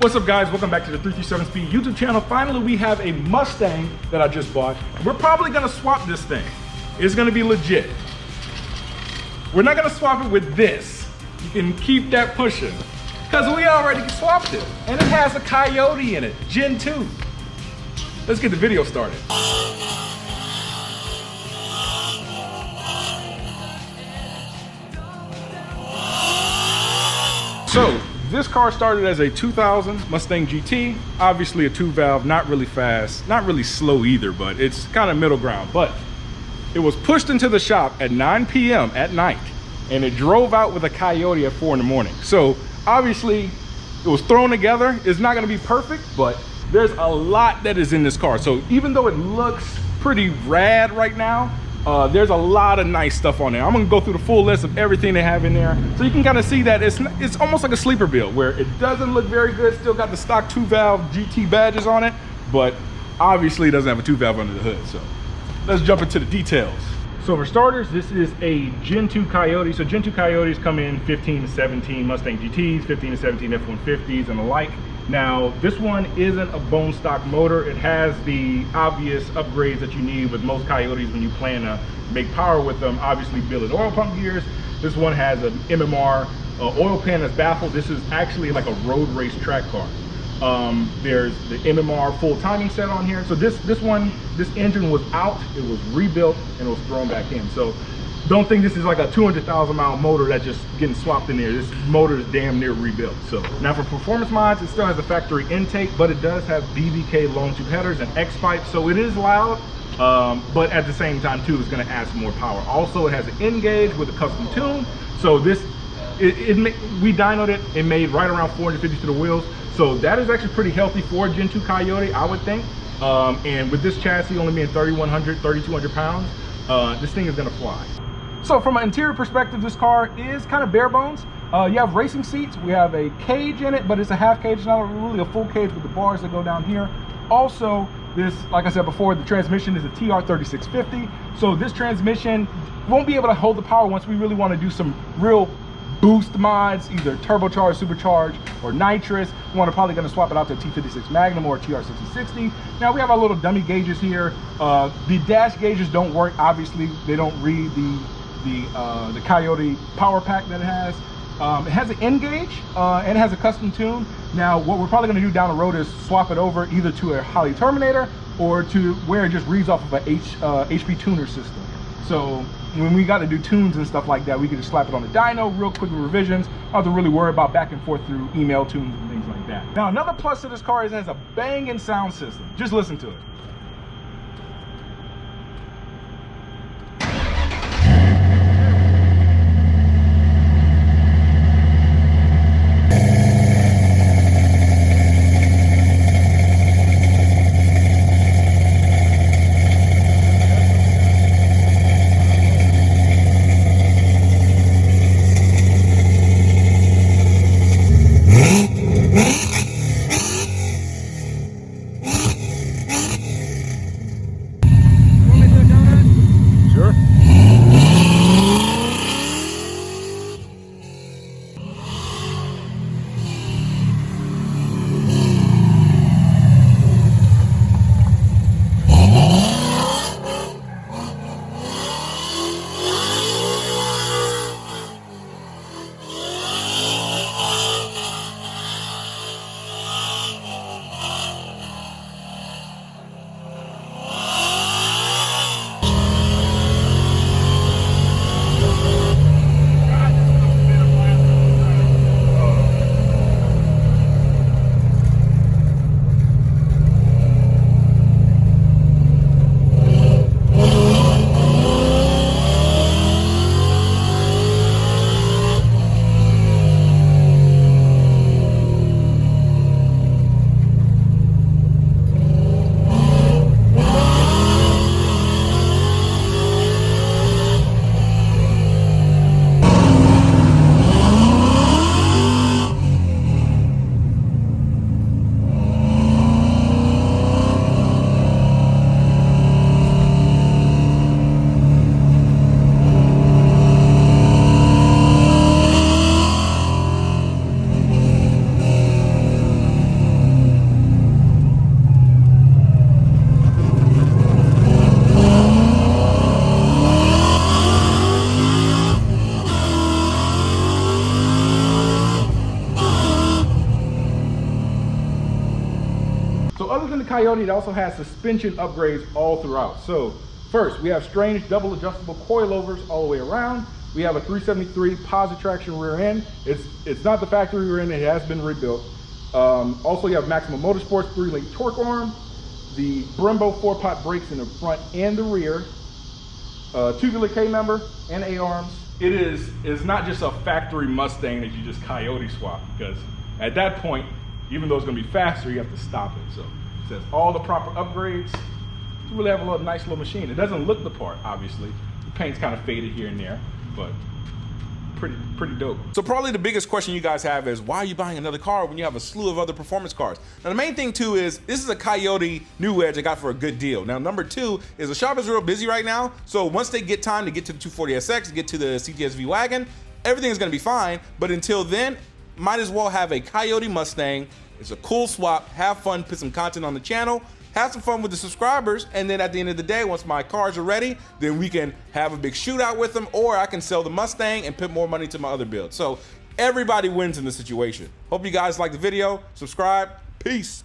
What's up guys, welcome back to the 337 Speed YouTube channel. Finally we have a Mustang that I just bought. We're probably gonna swap this thing. It's gonna be legit. We're not gonna swap it with this. You can keep that pushing. Because we already swapped it. And it has a Coyote in it, Gen 2. Let's get the video started. So, this car started as a 2000 Mustang GT, obviously a 2-valve, not really fast, not really slow either, but it's kind of middle ground. But it was pushed into the shop at 9 p.m. at night, and it drove out with a Coyote at 4 in the morning. So obviously it was thrown together. It's not gonna be perfect, but there's a lot that is in this car. So even though it looks pretty rad right now, there's a lot of nice stuff on there. I'm gonna go through the full list of everything they have in there, so you can kind of see that it's almost like a sleeper build where it doesn't look very good. Still got the stock 2-valve GT badges on it, but obviously it doesn't have a 2-valve under the hood. So let's jump into the details. So for starters, this is a Gen 2 Coyote. So Gen 2 Coyotes come in 15 to 17 Mustang GTs, 15 to 17 F-150s and the like. Now, this one isn't a bone stock motor. It has the obvious upgrades that you need with most Coyotes when you plan to make power with them. Obviously, billet oil pump gears. This one has an MMR oil pan that's baffled. This is actually like a road race track car. There's the MMR full timing set on here. So this engine was out, it was rebuilt, and it was thrown back in. So don't think this is like a 200,000 mile motor that's just getting swapped in there. This motor is damn near rebuilt. So now for performance mods, it still has a factory intake, but it does have BBK long tube headers and X pipes. So it is loud, but at the same time too, it's gonna add some more power. Also, it has an N gauge with a custom tune. So this, we dynoed it, it made right around 450 to the wheels. So that is actually pretty healthy for a Gen 2 Coyote, I would think. And with this chassis only being 3,100, 3,200 pounds, this thing is gonna fly. So from an interior perspective, this car is kind of bare bones. You have racing seats. We have a cage in it, but it's a half cage, not really a full cage with the bars that go down here. Also, this, like I said before, the transmission is a TR3650. So this transmission won't be able to hold the power once we really want to do some real boost mods, either turbocharged, supercharged, or nitrous. We want to probably going to swap it out to a T56 Magnum or a TR6060. Now we have our little dummy gauges here. The dash gauges don't work. Obviously, they don't read the Coyote power pack that it has. It has an N gauge and it has a custom tune. Now what we're probably going to do down the road is swap it over either to a Holly Terminator or to where it just reads off of a HP tuner system. So when we got to do tunes and stuff like that, we could just slap it on the dyno real quick with revisions. I don't have to really worry about back and forth through email tunes and things like that. Now another plus to this car is it has a banging sound system. Just listen to it. So other than the Coyote, it also has suspension upgrades all throughout. So first, we have strange double adjustable coilovers all the way around. We have a 373 positive traction rear end. It's not the factory rear end, it has been rebuilt. Also, you have Maximum Motorsports 3-link torque arm, the Brembo 4-pot brakes in the front and the rear, tubular K member and A-arms. It's not just a factory Mustang that you just Coyote swap, because at that point, even though it's gonna be faster, you have to stop it. So it says all the proper upgrades to really have a nice little machine. It doesn't look the part, obviously. The paint's kind of faded here and there, but pretty dope. So probably the biggest question you guys have is, why are you buying another car when you have a slew of other performance cars? Now the main thing too is, this is a Coyote New Edge I got for a good deal. Now number two is the shop is real busy right now, so once they get time to get to the 240SX, get to the CTS-V wagon, everything is gonna be fine, but until then, might as well have a Coyote Mustang. It's a cool swap, have fun, put some content on the channel, have some fun with the subscribers, and then at the end of the day, once my cars are ready, then we can have a big shootout with them, or I can sell the Mustang and put more money to my other build. So everybody wins in this situation. Hope you guys like the video, subscribe, peace.